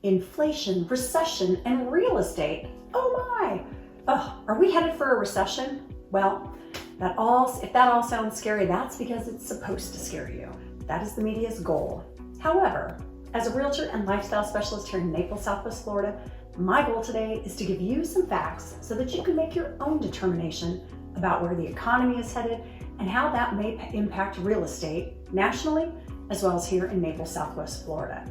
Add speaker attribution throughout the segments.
Speaker 1: Inflation, recession, and real estate. Oh my! Are we headed for a recession? Well, if that all sounds scary, that's because it's supposed to scare you. That is the media's goal. However, as a realtor and lifestyle specialist here in Naples Southwest Florida, my goal today is to give you some facts so that you can make your own determination about where the economy is headed and how that may impact real estate nationally, as well as here in Naples Southwest Florida.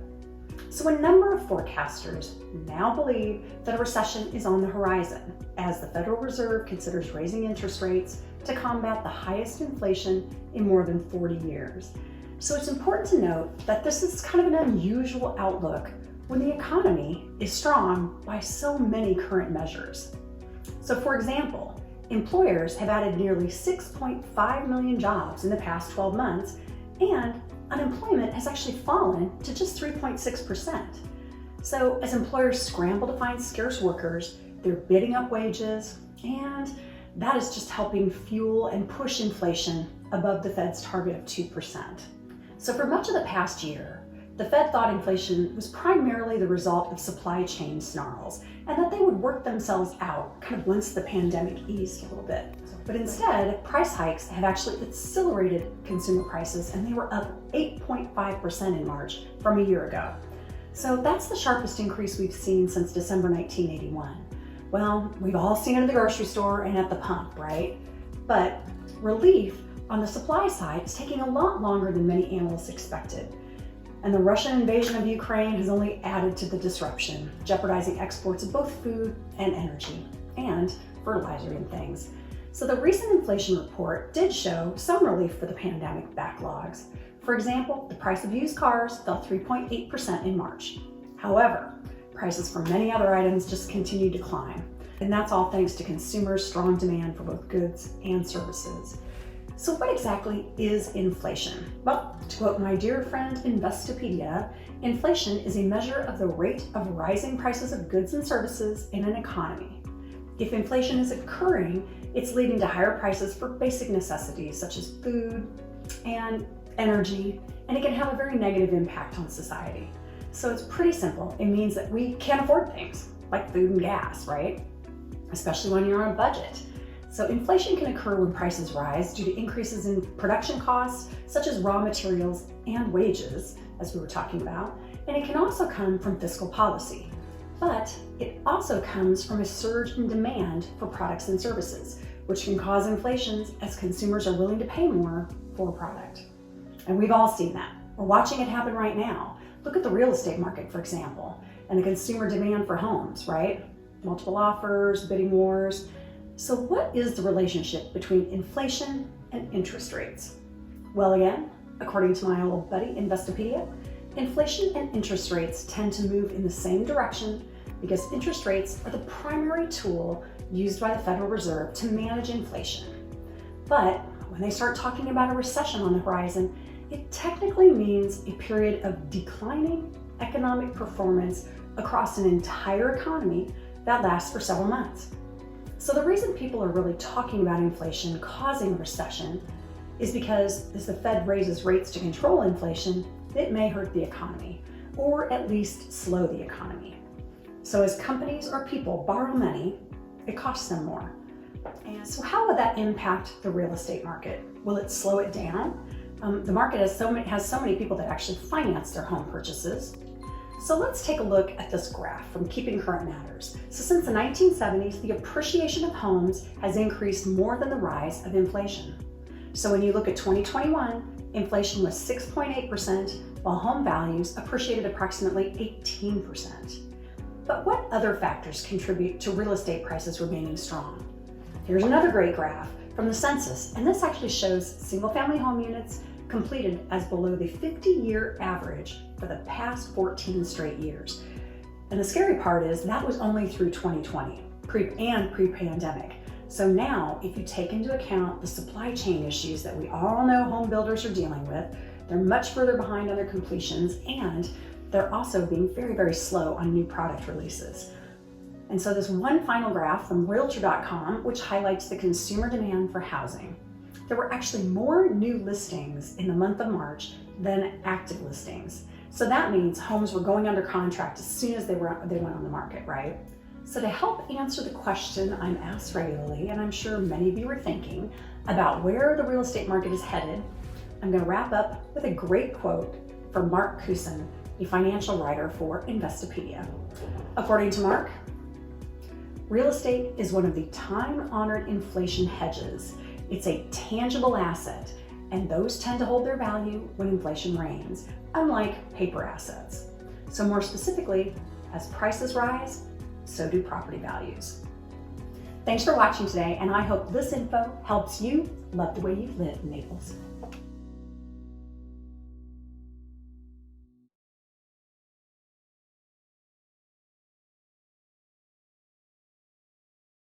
Speaker 1: So a number of forecasters now believe that a recession is on the horizon as the Federal Reserve considers raising interest rates to combat the highest inflation in more than 40 years. So it's important to note that this is kind of an unusual outlook when the economy is strong by so many current measures. So for example, employers have added nearly 6.5 million jobs in the past 12 months, and unemployment has actually fallen to just 3.6%. So as employers scramble to find scarce workers, they're bidding up wages, and that is just helping fuel and push inflation above the Fed's target of 2%. So for much of the past year, the Fed thought inflation was primarily the result of supply chain snarls and that they would work themselves out kind of once the pandemic eased a little bit. But instead, price hikes have actually accelerated consumer prices, and they were up 8.5% in March from a year ago. So that's the sharpest increase we've seen since December 1981. Well, we've all seen it in the grocery store and at the pump, right? But relief on the supply side is taking a lot longer than many analysts expected. And the Russian invasion of Ukraine has only added to the disruption, jeopardizing exports of both food and energy, and fertilizer and things. So the recent inflation report did show some relief for the pandemic backlogs. For example, the price of used cars fell 3.8% in March. However, prices for many other items just continued to climb. And that's all thanks to consumers' strong demand for both goods and services. So what exactly is inflation? Well, to quote my dear friend Investopedia, inflation is a measure of the rate of rising prices of goods and services in an economy. If inflation is occurring, it's leading to higher prices for basic necessities such as food and energy, and it can have a very negative impact on society. So it's pretty simple. It means that we can't afford things like food and gas, right? Especially when you're on a budget. So inflation can occur when prices rise due to increases in production costs, such as raw materials and wages, as we were talking about, and it can also come from fiscal policy. But it also comes from a surge in demand for products and services, which can cause inflations as consumers are willing to pay more for a product. And we've all seen that. We're watching it happen right now. Look at the real estate market, for example, and the consumer demand for homes, right? Multiple offers, bidding wars. So what is the relationship between inflation and interest rates? Well, again, according to my old buddy Investopedia, inflation and interest rates tend to move in the same direction because interest rates are the primary tool used by the Federal Reserve to manage inflation. But when they start talking about a recession on the horizon, it technically means a period of declining economic performance across an entire economy that lasts for several months. So the reason people are really talking about inflation causing a recession is because as the Fed raises rates to control inflation, it may hurt the economy, or at least slow the economy. So as companies or people borrow money, it costs them more. And so how would that impact the real estate market? Will it slow it down? The market has so many people that actually finance their home purchases. So let's take a look at this graph from Keeping Current Matters. So since the 1970s, the appreciation of homes has increased more than the rise of inflation. So when you look at 2021, inflation was 6.8%, while home values appreciated approximately 18%. But what other factors contribute to real estate prices remaining strong? Here's another great graph from the census, and this actually shows single-family home units completed as below the 50-year average for the past 14 straight years. And the scary part is that was only through 2020, pre-pandemic. So now, if you take into account the supply chain issues that we all know home builders are dealing with, they're much further behind on their completions, and they're also being very, very slow on new product releases. And so there's one final graph from Realtor.com, which highlights the consumer demand for housing. There were actually more new listings in the month of March than active listings. So that means homes were going under contract as soon as they went on the market, right? So to help answer the question I'm asked regularly, and I'm sure many of you are thinking about where the real estate market is headed, I'm going to wrap up with a great quote from Mark Kusin, a financial writer for Investopedia. According to Mark, real estate is one of the time-honored inflation hedges. It's a tangible asset, and those tend to hold their value when inflation reigns, unlike paper assets. So more specifically, as prices rise, so do property values. Thanks for watching today, and I hope this info helps you love the way you live in Naples.